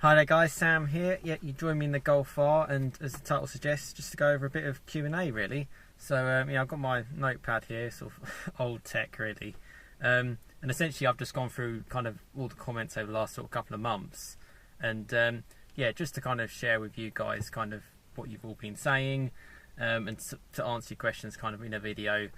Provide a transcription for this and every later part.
Hi there guys, Sam here. Yeah, you join me in the Golf R, and as the title suggests, just to go over a bit of Q&A really. So yeah, I've got my notepad here, sort of old tech really. And essentially I've just gone through kind of all the comments over the last sort of couple of months. And yeah, just to kind of share with you guys kind of what you've all been saying, and to answer your questions kind of in a video.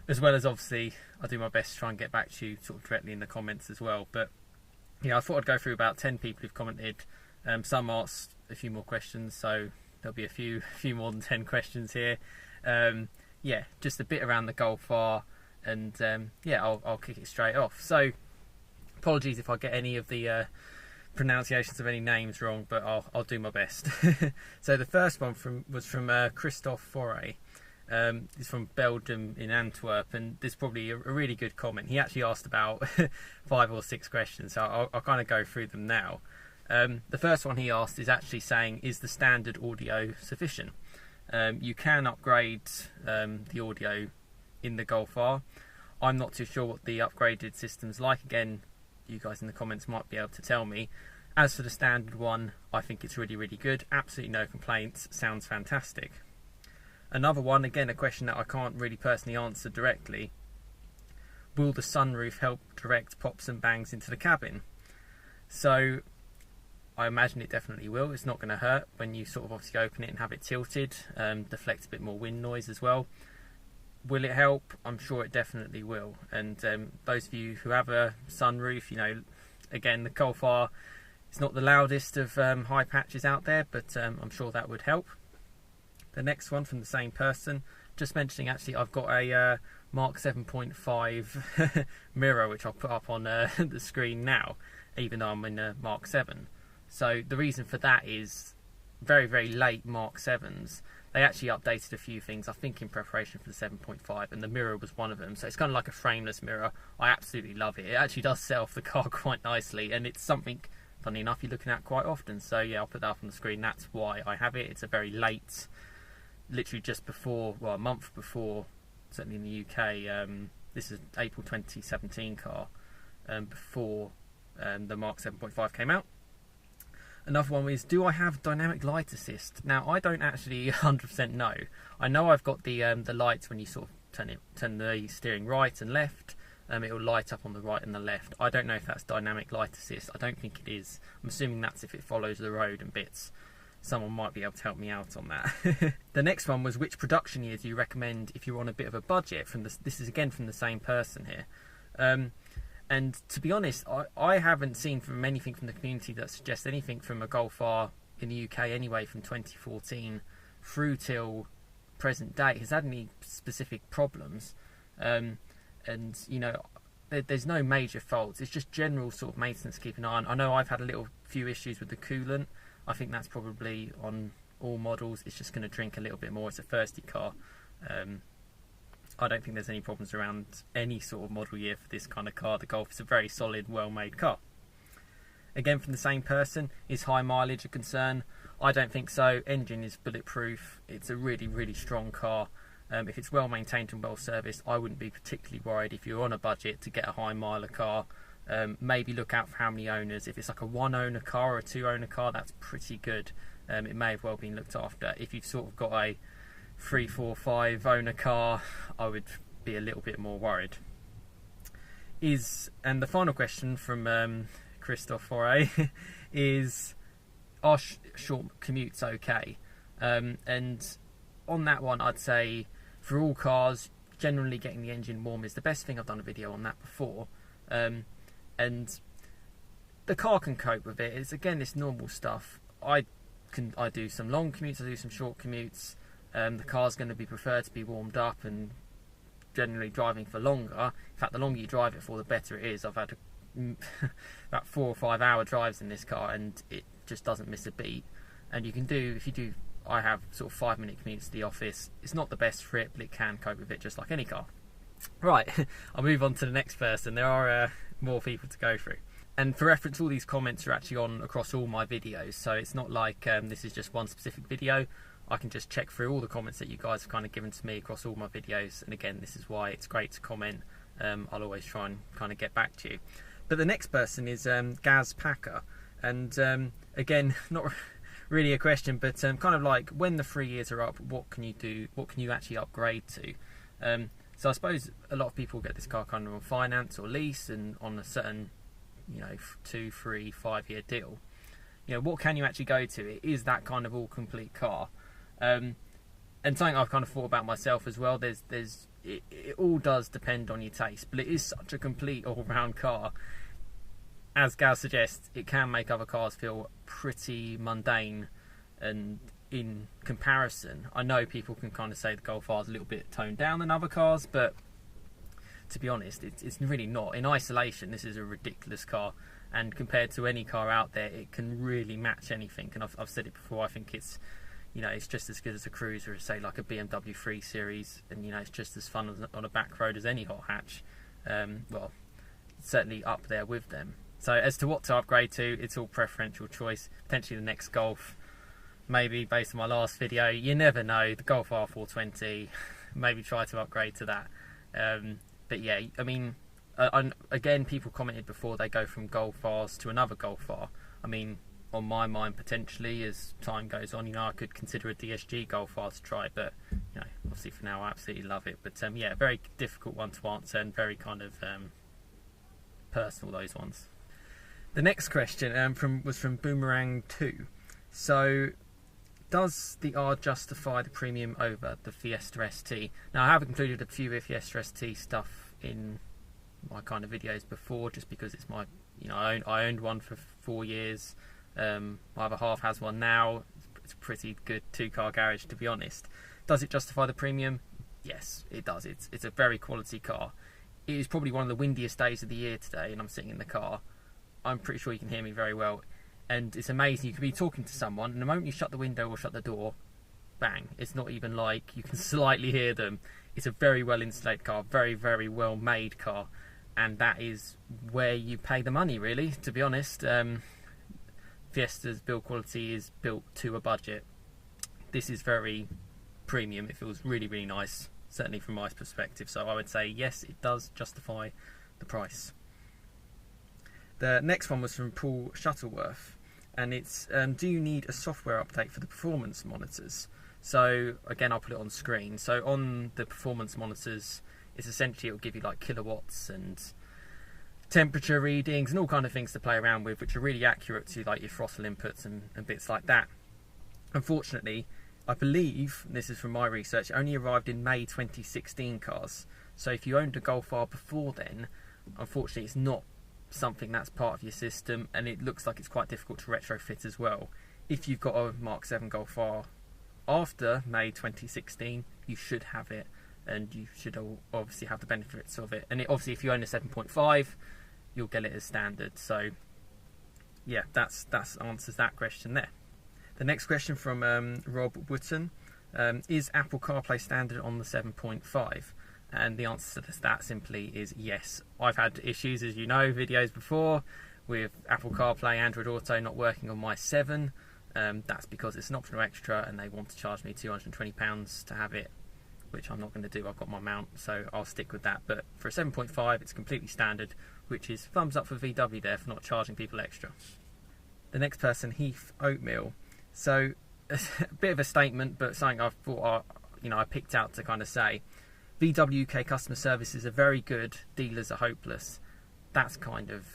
As well as obviously, I'll do my best to try and get back to you sort of directly in the comments as well. But yeah, I thought I'd go through about 10 people who've commented. Some asked a few more questions, so there'll be a few more than 10 questions here. Yeah, just a bit around the Golf R, and yeah, I'll kick it straight off. So apologies if I get any of the pronunciations of any names wrong, but I'll do my best. So the first one was from Cristophe Foret. He's from Belgium in Antwerp, and there's probably a really good comment. He actually asked about 5 or 6 questions, so I'll kind of go through them now. The first one he asked is actually saying, is the standard audio sufficient? You can upgrade the audio in the Golf R. I'm not too sure what the upgraded system's like. Again, you guys in the comments might be able to tell me. As for the standard one, I think it's really, really good. Absolutely no complaints. Sounds fantastic. Another one, again, a question that I can't really personally answer directly. Will the sunroof help direct pops and bangs into the cabin? So I imagine it definitely will. It's not going to hurt when you sort of obviously open it and have it tilted. Deflects a bit more wind noise as well. Will it help? I'm sure it definitely will. And those of you who have a sunroof, you know, again, the Golf R is not the loudest of high patches out there, but I'm sure that would help. The next one from the same person, just mentioning actually I've got a Mark 7.5 mirror which I'll put up on the screen now, even though I'm in a Mark 7. So the reason for that is very, very late Mark 7s. They actually updated a few things, I think in preparation for the 7.5, and the mirror was one of them. So it's kind of like a frameless mirror. I absolutely love it. It actually does set off the car quite nicely, and it's something, funny enough, you're looking at quite often. So yeah, I'll put that up on the screen. That's why I have it. It's a very late, literally just before, well, a month before, certainly in the UK, this is April 2017 car, before the Mark 7.5 came out. Another one is, do I have dynamic light assist? Now, I don't actually 100% know. I know I've got the lights when you sort of turn the steering right and left. It will light up on the right and the left. I don't know if that's dynamic light assist. I don't think it is. I'm assuming that's if it follows the road and bits. Someone might be able to help me out on that. The next one was, which production year do you recommend if you're on a bit of a budget? This is again from the same person here. And to be honest, I haven't seen from anything from the community that suggests anything from a Golf R in the UK anyway from 2014 through till present day has had any specific problems. And you know, there's no major faults. It's just general sort of maintenance, keep an eye on. I know I've had a few issues with the coolant. I think that's probably on all models. It's just going to drink a little bit more. It's a thirsty car. I don't think there's any problems around any sort of model year for this kind of car. The Golf is a very solid, well-made car. Again, from the same person, is high mileage a concern? I don't think so. Engine is bulletproof. It's a really, really strong car. If it's well maintained and well serviced, I wouldn't be particularly worried if you're on a budget to get a high miler car. Maybe look out for how many owners. If it's like a 1-owner car or a 2-owner car, that's pretty good. It may have well been looked after. If you've sort of got a 3, 4, 5 owner car, I would be a little bit more worried. And the final question from Cristophe Foret is, are short commutes okay? And on that one, I'd say for all cars, generally getting the engine warm is the best thing. I've done a video on that before. And the car can cope with it. It's again this normal stuff. I do some long commutes, I do some short commutes. The car's going to be preferred to be warmed up and generally driving for longer. In fact, the longer you drive it for, the better it is. I've had about 4 or 5 hour drives in this car, and it just doesn't miss a beat. And you can do, if you do, I have sort of 5-minute commutes to the office. It's not the best for it, but it can cope with it just like any car. Right, I'll move on to the next person. There are more people to go through. And for reference, all these comments are actually on across all my videos, so it's not like this is just one specific video. I can just check through all the comments that you guys have kind of given to me across all my videos. And again, this is why it's great to comment. I'll always try and kind of get back to you. But the next person is Gaz Packer. And again, not really a question, but kind of like when the 3 years are up, what can you do? What can you actually upgrade to? So I suppose a lot of people get this car kind of on finance or lease and on a certain, 2, 3, 5 year deal. What can you actually go to? It is that kind of all complete car. And something I've kind of thought about myself as well. It all does depend on your taste, but it is such a complete all-round car. As Gaz suggests, it can make other cars feel pretty mundane, and in comparison, I know people can kind of say the Golf R is a little bit toned down than other cars, but to be honest, it's really not. In isolation, this is a ridiculous car, and compared to any car out there, it can really match anything. And I've said it before, I think it's just as good as a cruiser, say like a BMW 3 Series, and it's just as fun on a back road as any hot hatch. Well, certainly up there with them. So as to what to upgrade to, it's all preferential choice. Potentially the next Golf, maybe based on my last video. You never know. The Golf R420, maybe try to upgrade to that. But yeah, I mean, again, people commented before they go from Golf Rs to another Golf R. I mean, on my mind, potentially, as time goes on, I could consider a DSG Golf R to try, but obviously for now I absolutely love it. But yeah, very difficult one to answer, and very kind of personal, those ones. The next question was from Boomerang 2. So, does the R justify the premium over the Fiesta ST? Now, I have included a few Fiesta ST stuff in my kind of videos before, just because it's my, I owned one for 4 years. My other half has one now. It's a pretty good 2-car garage, to be honest. Does it justify the premium? Yes, it does. It's a very quality car. It is probably one of the windiest days of the year today, and I'm sitting in the car. I'm pretty sure you can hear me very well, and it's amazing. You could be talking to someone, and the moment you shut the window or shut the door, bang, it's not even like you can slightly hear them. It's a very well insulated car, very, very well made car, and that is where you pay the money, really, to be honest. Fiesta's build quality is built to a budget. This is very premium. It feels really, really nice, certainly from my perspective. So I would say yes, it does justify the price. The next one was from Paul Shuttleworth, and it's do you need a software update for the performance monitors? So again, I'll put it on screen. So on the performance monitors, it's essentially, it'll give you like kilowatts and temperature readings and all kind of things to play around with, which are really accurate to like your throttle inputs and bits like that. Unfortunately, I believe, this is from my research, it only arrived in May 2016 cars. So if you owned a Golf R before then, unfortunately it's not something that's part of your system, and it looks like it's quite difficult to retrofit as well. If you've got a Mark 7 Golf R after May 2016, you should have it, and you should obviously have the benefits of it. And obviously if you own a 7.5, you'll get it as standard. So yeah, that answers that question there. The next question from Rob Wotton, is Apple CarPlay standard on the 7.5? And the answer to that simply is yes. I've had issues, as you know, videos before, with Apple CarPlay, Android Auto not working on my 7. That's because it's an optional extra, and they want to charge me £220 to have it, which I'm not going to do. I've got my mount, so I'll stick with that. But for a 7.5, it's completely standard, which is thumbs up for VW there for not charging people extra. The next person, Heathoutmeal. So a bit of a statement, but something I thought I picked out to kind of say. VW UK customer services are very good, dealers are hopeless. That's kind of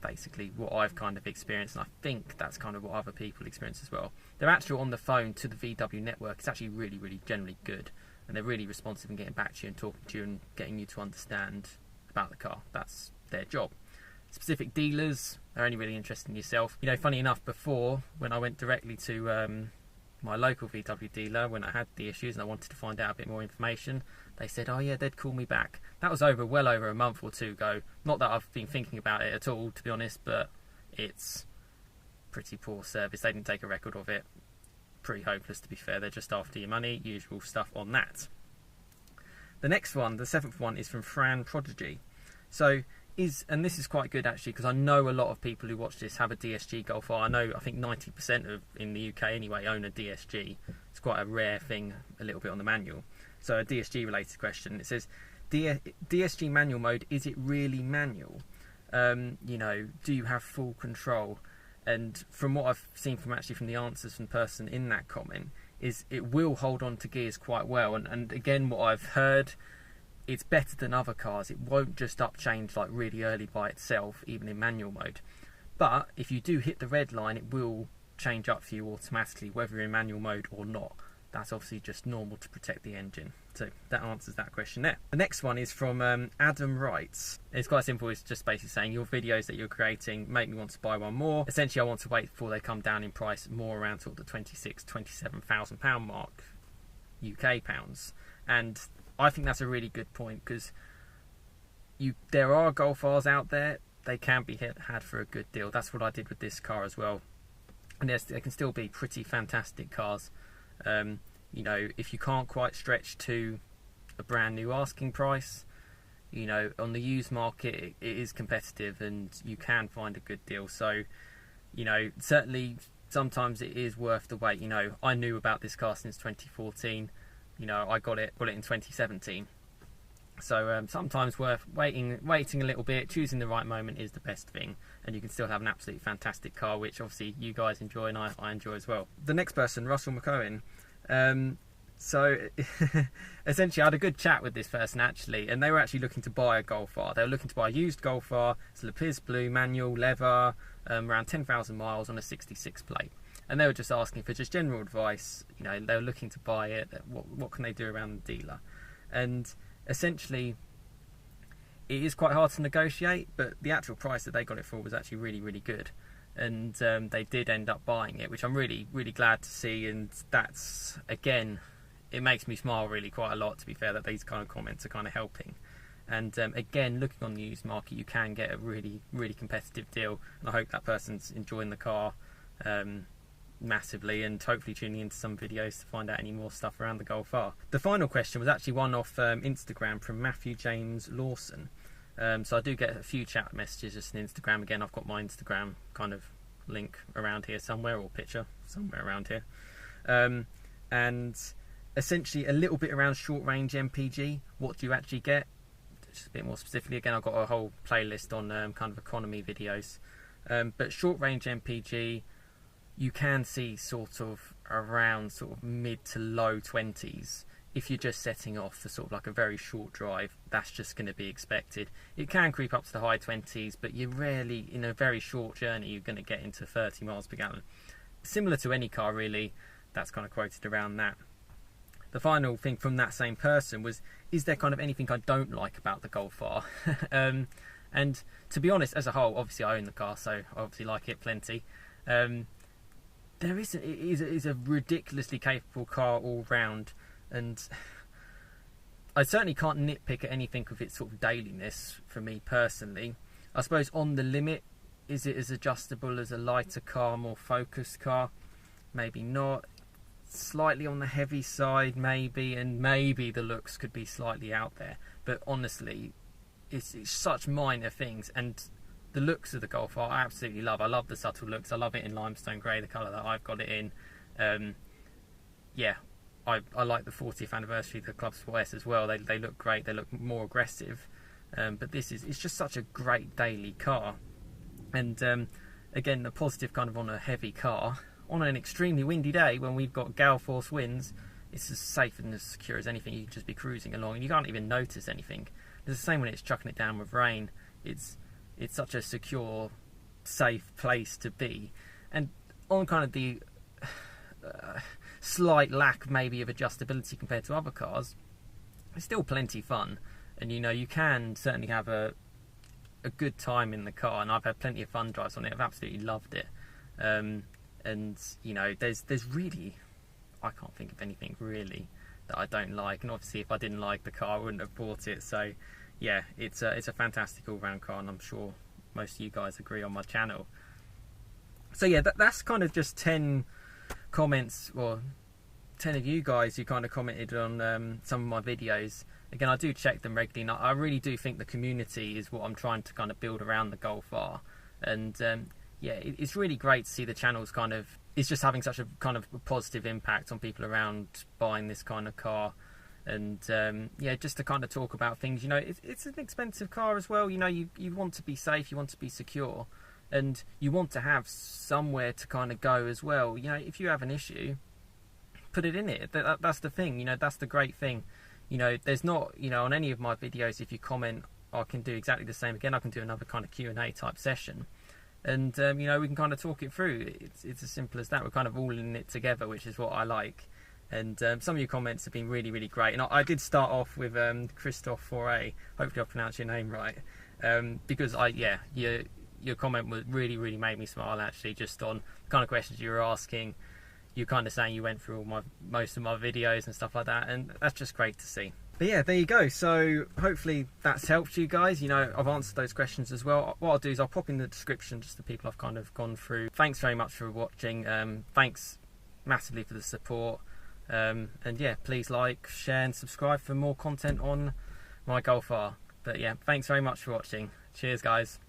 basically what I've kind of experienced, and I think that's kind of what other people experience as well. They're actually on the phone to the VW network. It's actually really, really generally good, and they're really responsive in getting back to you and talking to you and getting you to understand about the car. That's their job. Specific dealers are only really interested in yourself. Funny enough, before, when I went directly to my local VW dealer, when I had the issues and I wanted to find out a bit more information, they said, oh yeah, they'd call me back. That was well over a month or two ago. Not that I've been thinking about it at all, to be honest, but it's pretty poor service. They didn't take a record of it. Pretty hopeless, to be fair. They're just after your money. Usual stuff on that. The next one, the 7th one, is from Fran Prodigy. So, and this is quite good actually, because I know a lot of people who watch this have a DSG Golf R. I think 90% in the UK anyway own a DSG. It's quite a rare thing, a little bit on the manual. So a DSG related question. It says, DSG manual mode, is it really manual? Do you have full control? And from what I've seen from the answers from the person in that comment, is it will hold on to gears quite well. And again, what I've heard, it's better than other cars. It won't just up change like really early by itself, even in manual mode. But if you do hit the red line, it will change up for you automatically, whether you're in manual mode or not. That's obviously just normal to protect the engine. So that answers that question there. The next one is from Adam Wright. It's quite simple. It's just basically saying, your videos that you're creating make me want to buy one more. Essentially, I want to wait before they come down in price more around sort of the £27,000 mark, UK pounds. And I think that's a really good point, because there are Golf Rs out there. They can be had for a good deal. That's what I did with this car as well. And they can still be pretty fantastic cars. You know, if you can't quite stretch to a brand new asking price, you know, on the used market it is competitive and you can find a good deal. So, you know, certainly sometimes it is worth the wait. You know, I knew about this car since 2014. You know, I got it in 2017. So sometimes worth waiting a little bit. Choosing the right moment is the best thing, and you can still have an absolutely fantastic car, which obviously you guys enjoy and I enjoy as well. The next person, Russell Mcowen. So essentially I had a good chat with this person actually, and they were actually looking to buy a Golf R. They were looking to buy a used Golf R. It's Lapis Blue, manual, leather, around 10,000 miles on a 66 plate. And they were just asking for just general advice. You know, they were looking to buy it. What can they do around the dealer? And essentially, it is quite hard to negotiate, but the actual price that they got it for was actually really, really good. And they did end up buying it, which I'm really, really glad to see. And that's, again, it makes me smile really quite a lot, to be fair, that these kind of comments are kind of helping. And again, looking on the used market, you can get a really, really competitive deal. And I hope that person's enjoying the car massively, and hopefully tuning into some videos to find out any more stuff around the Golf R. The final question was actually one off Instagram from Matthew James Lawson. So I do get a few chat messages just on Instagram. Again, I've got my Instagram kind of link around here somewhere, or picture somewhere around here. And essentially a little bit around short range MPG. What do you actually get? Just a bit more specifically, again, I've got a whole playlist on kind of economy videos. But short range MPG, you can see sort of around sort of mid to low 20s. If you're just setting off for sort of like a very short drive, that's just going to be expected. It can creep up to the high 20s, but you're rarely, in a very short journey, you're going to get into 30 miles per gallon. Similar to any car, really, that's kind of quoted around that. The final thing from that same person was, is there kind of anything I don't like about the Golf R? And to be honest, as a whole, obviously I own the car, so I obviously like it plenty. It is a ridiculously capable car all round, and I certainly can't nitpick at anything of its sort of dailiness for me personally. I suppose on the limit, is it as adjustable as a lighter car, more focused car? Maybe not. Slightly on the heavy side, maybe, and maybe the looks could be slightly out there. But honestly, it's such minor things, and the looks of the Golf R I absolutely love. I love the subtle looks. I love it in limestone grey, the colour that I've got it in. Yeah, I like the 40th anniversary of the Club Sport S as well. They look great. They look more aggressive. But it's just such a great daily car. And again, the positive kind of on a heavy car. On an extremely windy day when we've got gale force winds, it's as safe and as secure as anything. You can just be cruising along and you can't even notice anything. It's the same when it's chucking it down with rain. It's such a secure, safe place to be. And on kind of the slight lack maybe of adjustability compared to other cars, it's still plenty fun. And you know, you can certainly have a good time in the car, and I've had plenty of fun drives on it. I've absolutely loved it. And you know, there's really, I can't think of anything really that I don't like. And obviously, if I didn't like the car, I wouldn't have bought it. So yeah, it's a fantastic all-round car, and I'm sure most of you guys agree on my channel. So yeah, that's kind of just 10 comments, or 10 of you guys who kind of commented on some of my videos. Again, I do check them regularly, and I really do think the community is what I'm trying to kind of build around the Golf R. And yeah, it's really great to see the channel's kind of, it's just having such a kind of positive impact on people around buying this kind of car. And yeah, just to kind of talk about things, you know, it's an expensive car as well. You know, you want to be safe, you want to be secure, and you want to have somewhere to kind of go as well. You know, if you have an issue, put it in it. That's the thing, you know, that's the great thing. You know, there's not, you know, on any of my videos, if you comment, I can do exactly the same again. I can do another kind of Q&A type session, and you know, we can kind of talk it through. It's as simple as that. We're kind of all in it together, which is what I like. And some of your comments have been really, really great. And I did start off with Cristophe Foret. Hopefully I pronounced your name right. Because your comment really, really made me smile, actually, just on the kind of questions you were asking. You're kind of saying you went through most of my videos and stuff like that, and that's just great to see. But yeah, there you go. So hopefully that's helped you guys. You know, I've answered those questions as well. What I'll do is I'll pop in the description just the people I've kind of gone through. Thanks very much for watching. Thanks massively for the support. And yeah, please like, share and subscribe for more content on my Golf R. But yeah, thanks very much for watching. Cheers, guys.